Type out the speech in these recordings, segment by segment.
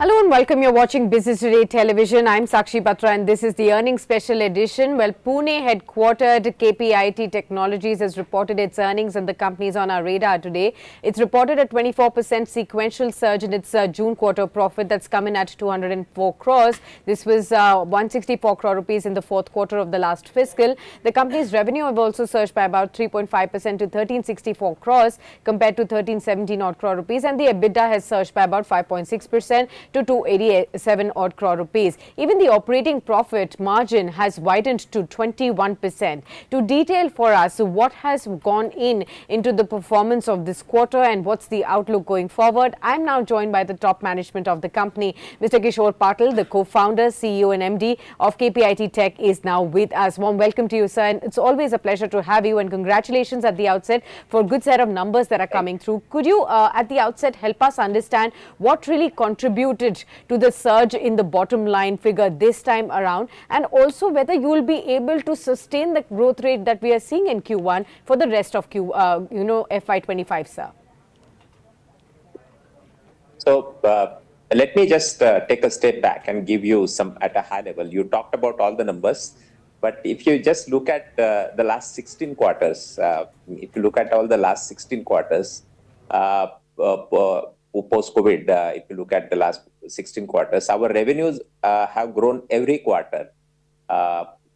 Hello and welcome. You're watching Business Today Television. I'm Sakshi Batra and this is the earnings special edition. Well, Pune-headquartered KPIT Technologies has reported its earnings and the company is on our radar today. It's reported a 24% sequential surge in its June quarter profit that's come in at 204 crores. This was 164 crore rupees in the fourth quarter of the last fiscal. The company's revenue have also surged by about 3.5% to 1364 crores compared to 1370 odd crore rupees, and the EBITDA has surged by about 5.6% to 287 odd crore rupees. Even the operating profit margin has widened to 21%. To detail for us what has gone into the performance of this quarter and what's the outlook going forward, I'm now joined by the top management of the company. Mr. Kishor Patil, the co-founder, CEO and MD of KPIT Tech, is now with us. Warm welcome to you, sir. And it's always a pleasure to have you, and congratulations at the outset for a good set of numbers that are coming through. Could you at the outset help us understand what really contributed to the surge in the bottom line figure this time around, and also whether you will be able to sustain the growth rate that we are seeing in Q1 for the rest of FY25, sir? So let me just take a step back and give you some at a high level. You talked about all the numbers, but if you just look at the last 16 quarters, if you look at all the last 16 quarters, post-COVID, if you look at the last 16 quarters, our revenues have grown every quarter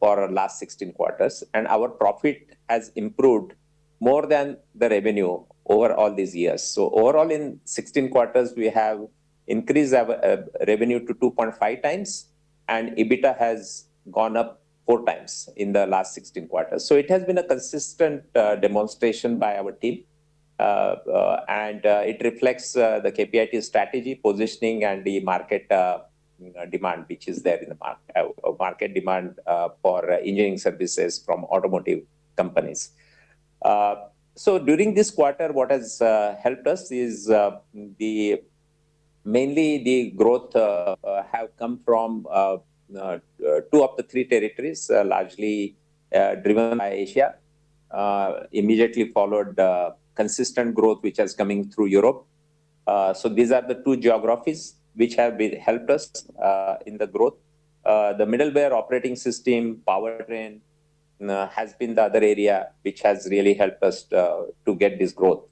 for last 16 quarters, and our profit has improved more than the revenue over all these years. So overall, in 16 quarters, we have increased our revenue to 2.5 times, and EBITDA has gone up 4 times in the last 16 quarters. So it has been a consistent demonstration by our team. And it reflects the KPIT strategy, positioning, and the market demand which is there in the market demand for engineering services from automotive companies. So during this quarter, what has helped us is mainly the growth have come from 2 of the 3 territories, largely driven by Asia, immediately followed consistent growth which is coming through Europe. So these are the 2 geographies which have helped us in the growth. The middleware operating system, powertrain, has been the other area which has really helped us to get this growth.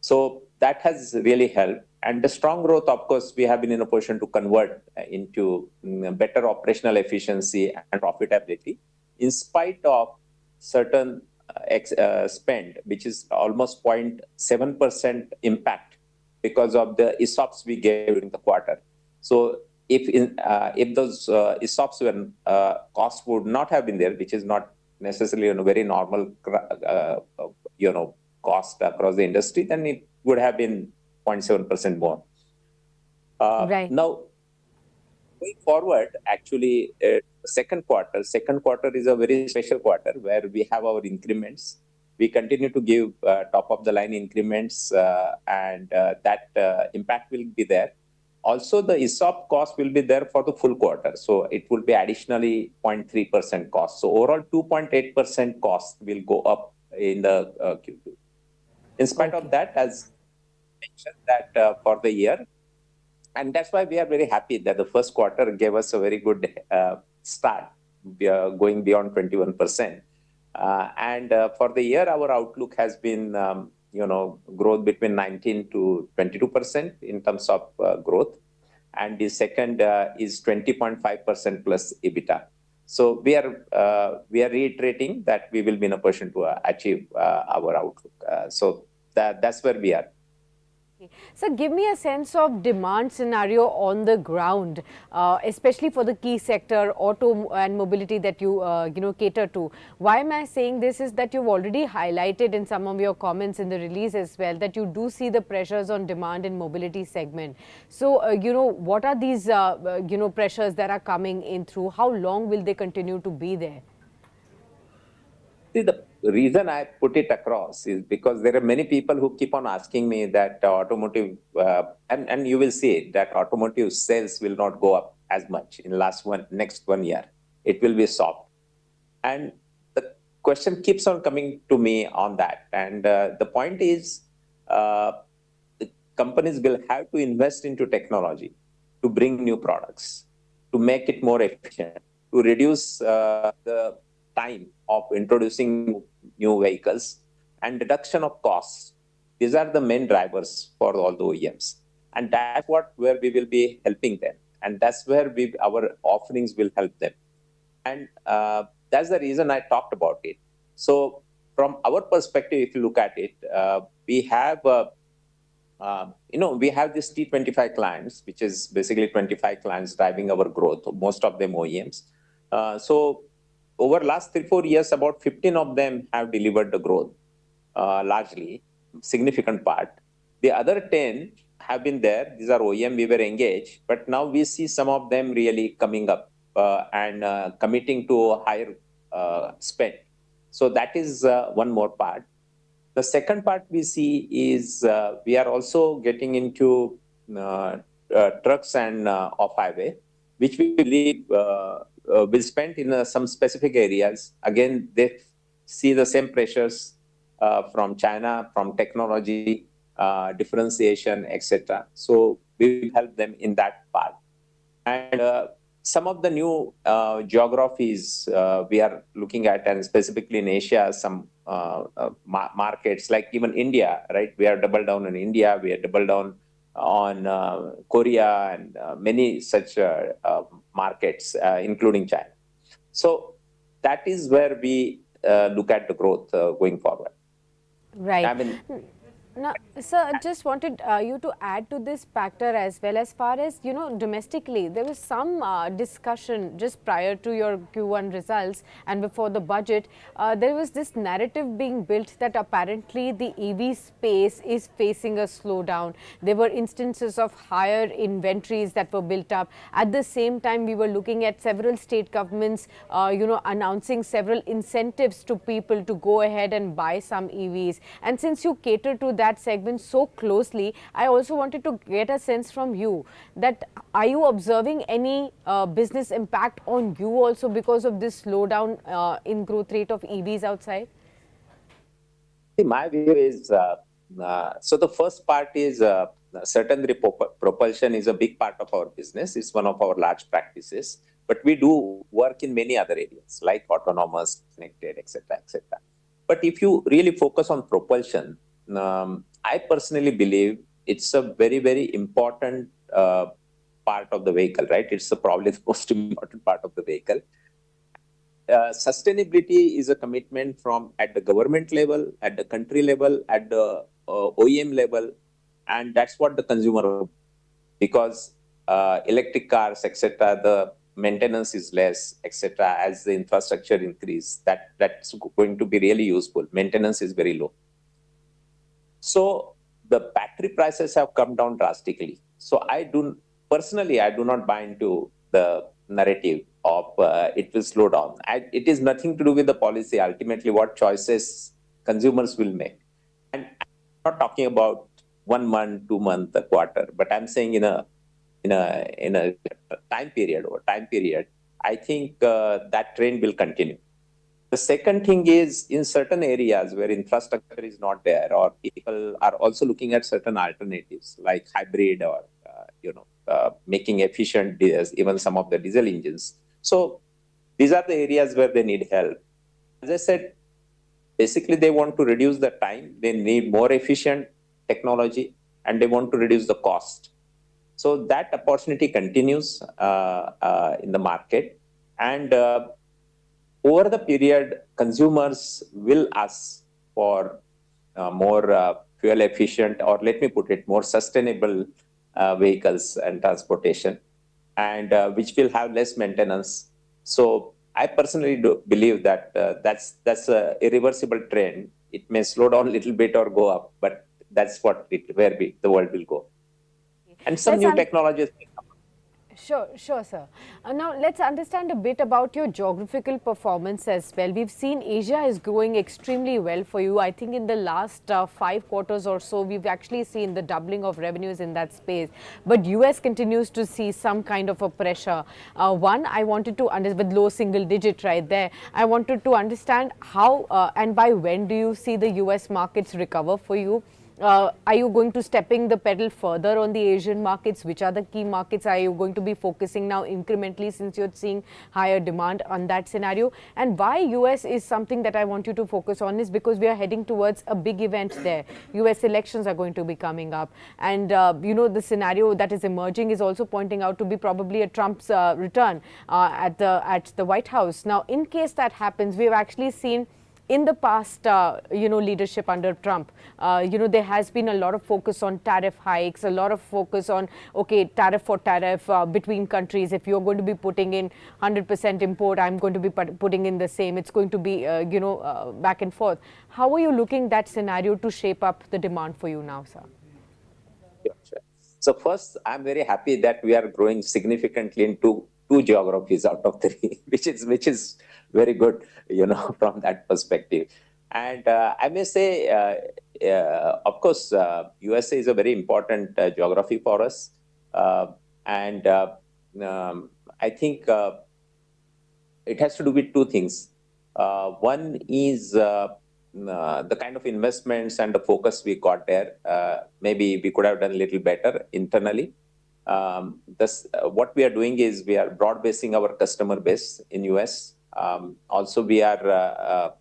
So that has really helped. And the strong growth, of course, we have been in a position to convert into better operational efficiency and profitability in spite of certain spend, which is almost 0.7% impact because of the ESOPs we gave during the quarter. So if those ESOPs were costs would not have been there, which is not necessarily a very normal cost across the industry, then it would have been 0.7% more. Right. Now, going forward, actually, second quarter is a very special quarter where we have our increments. We continue to give top of the line increments, and that impact will be there. Also, the ESOP cost will be there for the full quarter. So it will be additionally 0.3% cost. So overall 2.8% cost will go up in the Q2. In spite of that, as mentioned, that for the year, and that's why we are very happy that the first quarter gave us a very good start. We are going beyond 21%. And for the year, our outlook has been, growth between 19 to 22% in terms of growth. And the second is 20.5% plus EBITDA. So we are reiterating that we will be in a position to achieve our outlook. So that's where we are. So give me a sense of demand scenario on the ground, especially for the key sector, auto and mobility that you cater to. Why am I saying this is that you've already highlighted in some of your comments in the release as well that you do see the pressures on demand in mobility segment. So, what are these, pressures that are coming in through? How long will they continue to be there? See, the reason I put it across is because there are many people who keep on asking me that automotive, and you will see that automotive sales will not go up as much in next 1 year. It will be soft. And the question keeps on coming to me on that. And the point is, the companies will have to invest into technology. to bring new products, to make it more efficient, to reduce the time of introducing new vehicles, and reduction of costs. These are the main drivers for all the OEMs. And that's where we will be helping them. And that's where our offerings will help them. And that's the reason I talked about it. So from our perspective, if you look at it, we have we have this T25 clients, which is basically 25 clients driving our growth, most of them OEMs. So over last 3-4 years, about 15 of them have delivered the growth, largely, significant part. The other 10 have been there. These are OEM, we were engaged, but now we see some of them really coming up and committing to a higher spend. So that is one more part. The second part we see is we are also getting into trucks and off-highway, which we believe will spend in some specific areas. Again, they see the same pressures from China, from technology, differentiation, etc. So we will help them in that part. And some of the new geographies we are looking at, and specifically in Asia, some markets like even India, right? We are double down on India, we are double down on Korea and many such markets, including China. So that is where we look at the growth going forward. Right. I mean, Now, sir, I just wanted you to add to this factor as well. As far as, domestically, there was some discussion just prior to your Q1 results and before the budget. There was this narrative being built that apparently the EV space is facing a slowdown. There were instances of higher inventories that were built up. At the same time, we were looking at several state governments, announcing several incentives to people to go ahead and buy some EVs. And since you cater to that segment so closely, I also wanted to get a sense from you that are you observing any business impact on you also because of this slowdown in growth rate of EVs outside? My view is, so the first part is certainly propulsion is a big part of our business. It's one of our large practices, but we do work in many other areas like autonomous, connected, etc., etc. But if you really focus on propulsion, I personally believe it's a very, very important part of the vehicle, right? It's probably the most important part of the vehicle. Sustainability is a commitment from at the government level, at the country level, at the OEM level, and that's what the consumer, because electric cars, etc., the maintenance is less, etc. As the infrastructure increase, that's going to be really useful. Maintenance is very low. So the battery prices have come down drastically. So personally, I do not buy into the narrative of it will slow down. It is nothing to do with the policy. Ultimately, what choices consumers will make. And I'm not talking about 1 month, 2 months, a quarter, but I'm saying in a time period, I think that trend will continue. The second thing is, in certain areas where infrastructure is not there, or people are also looking at certain alternatives like hybrid or making efficient even some of the diesel engines. So these are the areas where they need help. As I said, basically they want to reduce the time, they need more efficient technology, and they want to reduce the cost. So that opportunity continues in the market, and over the period, consumers will ask for more fuel efficient, or let me put it, more sustainable vehicles and transportation, and which will have less maintenance. So I personally do believe that that's a irreversible trend. It may slow down a little bit or go up, but that's where the world will go. And some new technologies. Sure, sir. Now, let's understand a bit about your geographical performance as well. We've seen Asia is growing extremely well for you. I think in the last 5 quarters or so, we've actually seen the doubling of revenues in that space. But US continues to see some kind of a pressure. One, I wanted to understand, with low single digit right there, I wanted to understand how and by when do you see the US markets recover for you? Are you going to stepping the pedal further on the Asian markets? Which are the key markets are you going to be focusing now incrementally, since you're seeing higher demand on that scenario? And why US is something that I want you to focus on is because we are heading towards a big event there. US elections are going to be coming up, and the scenario that is emerging is also pointing out to be probably a Trump's return at the White House. Now, in case that happens, we've actually seen in the past, leadership under Trump, there has been a lot of focus on tariff hikes, a lot of focus on, okay, tariff for tariff between countries. If you're going to be putting in 100% import, I'm going to be putting in the same. It's going to be, back and forth. How are you looking that scenario to shape up the demand for you now, sir? Sure. So first, I'm very happy that we are growing significantly into two geographies out of three, which is very good, from that perspective. And I may say, of course, USA is a very important geography for us, and I think it has to do with two things. One is the kind of investments and the focus we got there. Maybe we could have done a little better internally. What we are doing is we are broad basing our customer base in US. Also, we are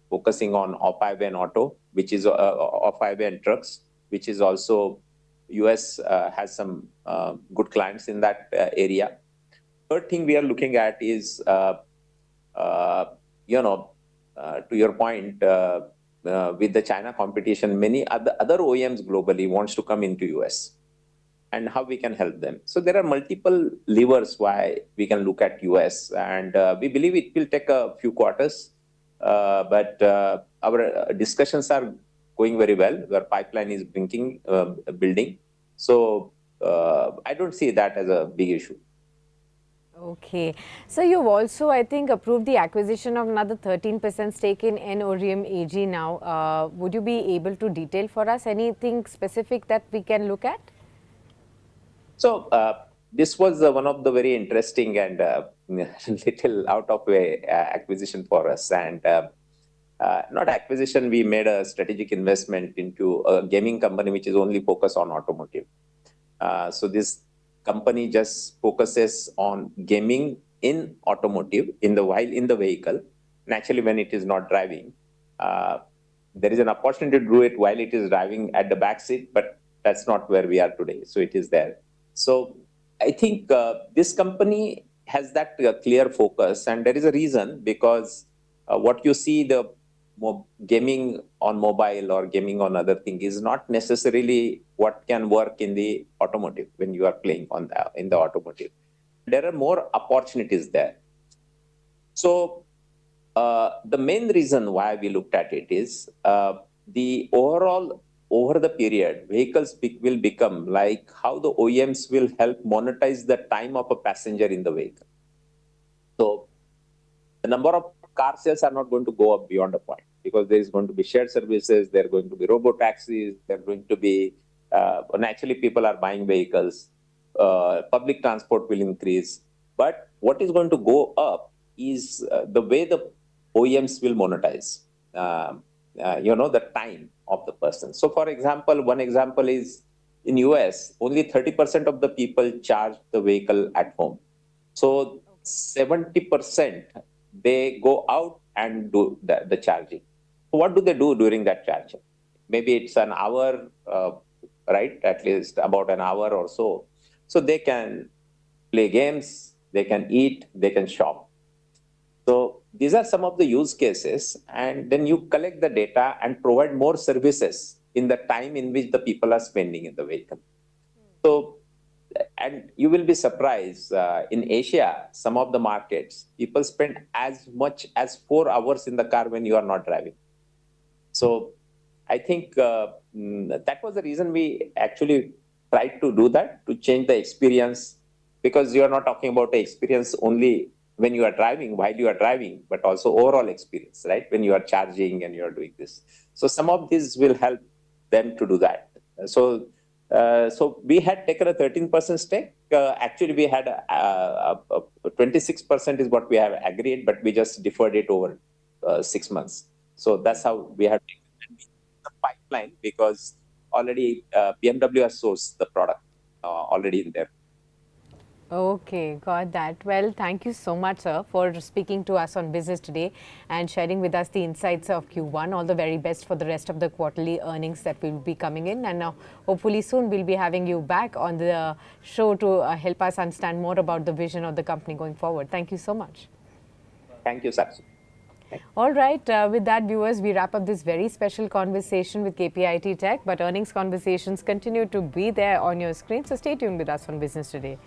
focusing on off-highway and auto, which is off-highway and trucks, which is also US has some good clients in that area. Third thing we are looking at is, to your point, with the China competition, many other OEMs globally wants to come into US, and how we can help them. So there are multiple levers why we can look at US, and we believe it will take a few quarters, but our discussions are going very well. Our pipeline is building. So I don't see that as a big issue. Okay. So you've also, I think, approved the acquisition of another 13% stake in N-Oream AG now. Would you be able to detail for us anything specific that we can look at? So this was one of the very interesting and little out of way acquisition for us. And not acquisition, we made a strategic investment into a gaming company which is only focused on automotive. So this company just focuses on gaming in automotive while in the vehicle. Naturally, when it is not driving, there is an opportunity to do it while it is driving at the back seat, but that's not where we are today. So it is there. So I think this company has that clear focus, and there is a reason, because what you see, the gaming on mobile or gaming on other thing is not necessarily what can work in the automotive when you are playing in the automotive. There are more opportunities there. So the main reason why we looked at it is the overall, over the period, vehicles will become like how the OEMs will help monetize the time of a passenger in the vehicle. So the number of car sales are not going to go up beyond a point, because there is going to be shared services, there are going to be robo taxis, there are going to be, naturally people are buying vehicles, public transport will increase. But what is going to go up is the way the OEMs will monetize, the time of the person. So for example, one example is in US, only 30% of the people charge the vehicle at home. So 70%, they go out and do the charging. What do they do during that charging? Maybe it's an hour, right? At least about an hour or so. So they can play games, they can eat, they can shop. So these are some of the use cases, and then you collect the data and provide more services in the time in which the people are spending in the vehicle. So, and you will be surprised, in Asia, some of the markets, people spend as much as 4 hours in the car when you are not driving. So I think that was the reason we actually tried to do that, to change the experience, because you are not talking about the experience only when you are driving, while you are driving, but also overall experience, right? When you are charging and you are doing this. So some of this will help them to do that. So we had taken a 13% stake. Actually, we had 26% is what we have agreed, but we just deferred it over 6 months. So that's how we have taken the pipeline, because already BMW has sourced the product already in there. Okay, got that. Well, thank you so much, sir, for speaking to us on Business Today and sharing with us the insights of Q1. All the very best for the rest of the quarterly earnings that will be coming in. And now, hopefully soon, we'll be having you back on the show to help us understand more about the vision of the company going forward. Thank you so much. Thank you, Sakshi. All right, with that, viewers, we wrap up this very special conversation with KPIT Tech, but earnings conversations continue to be there on your screen. So stay tuned with us on Business Today.